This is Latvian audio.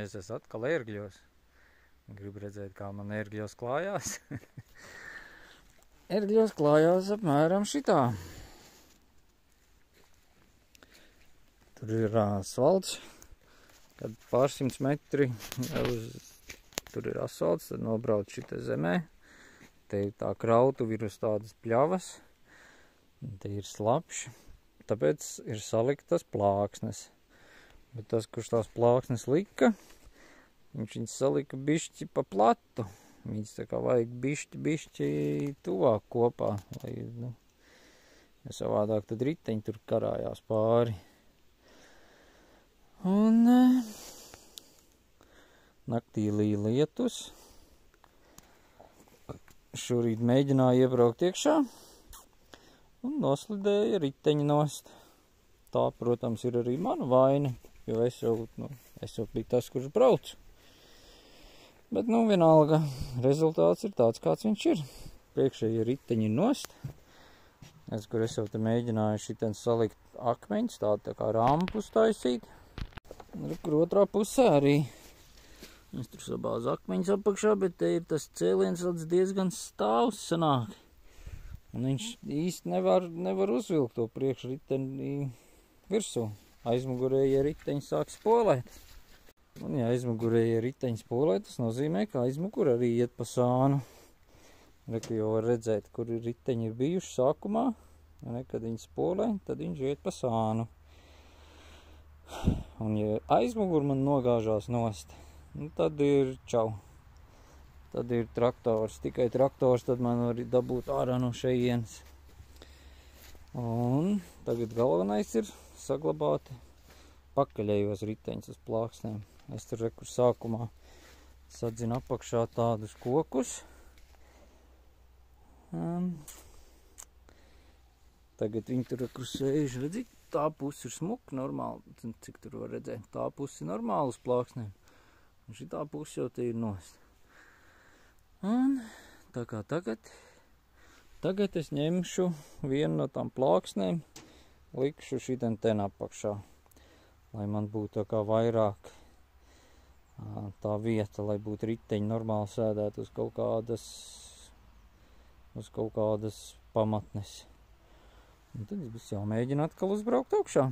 Es esmu atkal ērgļos. Gribu redzēt, kā man ērgļos klājās. Ērgļos klājās apmēram šitā. Tur ir asfalts. Kad pārsimts metri tur ir asfalts, tad nobrauc šitā zemē. Te ir tā krautuve ir uz tādas pļavas. Te ir slapš. Tāpēc ir saliktas plāksnes. Bet tas, kurš tās plāksnes lika, viņš viņas salika bišķi pa platu. Viņas tā kā vajag bišķi tuvāk kopā, lai, ja savādāk tad riteņi tur karājās pāri. Un naktī līja lietus. Šorīt mēģināju iebraukt iekšā un noslidēja riteņi nost. Tā, protams, ir arī mana vaina, jo es jau biju tas, kurš brauc. Bet, vienalga, rezultāts ir tāds, kāds viņš ir. Priekšējie riteņi ir nost. Kur es jau te mēģināju šitien salikt akmeņus, tā kā rampus taisīt. Kur otrā pusē arī. Es tur sabāzu akmeņus apakšā, bet te ir tas cēliens diezgan stāvs sanāk. Un viņš īsti nevar uzvilkt to priekšriteni virsū. Aizmugurējie riteņi sāk spolēt. Un ja aizmugurējie riteņi spolē, tas nozīmē, ka aizmugur arī iet pa sānu. Reku jau var redzēt, kur riteņi ir bijuši sākumā. Kad viņi spolē, tad viņš iet pa sānu. Un ja aizmugur man nogāžās nost, tad ir čau. Tad ir traktors. Tikai traktors tad man var dabūt ārā no šejienes. Un tagad galvenais ir saglabāt pakaļējos riteņus uz plāksnēm. Es tur rekur sākumā sadzinu apakšā tādus kokus. Tagad viņi tur rekur sēž, redzi, tā puse ir smuka, normāli, cik tur var redzēt. Tā puse ir normāli uz plāksnēm. Un šitā puse jau te ir nost. Un tā kā tagad es ņemšu vienu no tām plāksnēm, likšu šitien ten apakšā, lai man būtu tā kā vairāk tā vieta, lai būtu riteņi normāli sēdēt uz kaut kādas pamatnes. Un tad es jau mēģinu atkal uzbraukt augšā.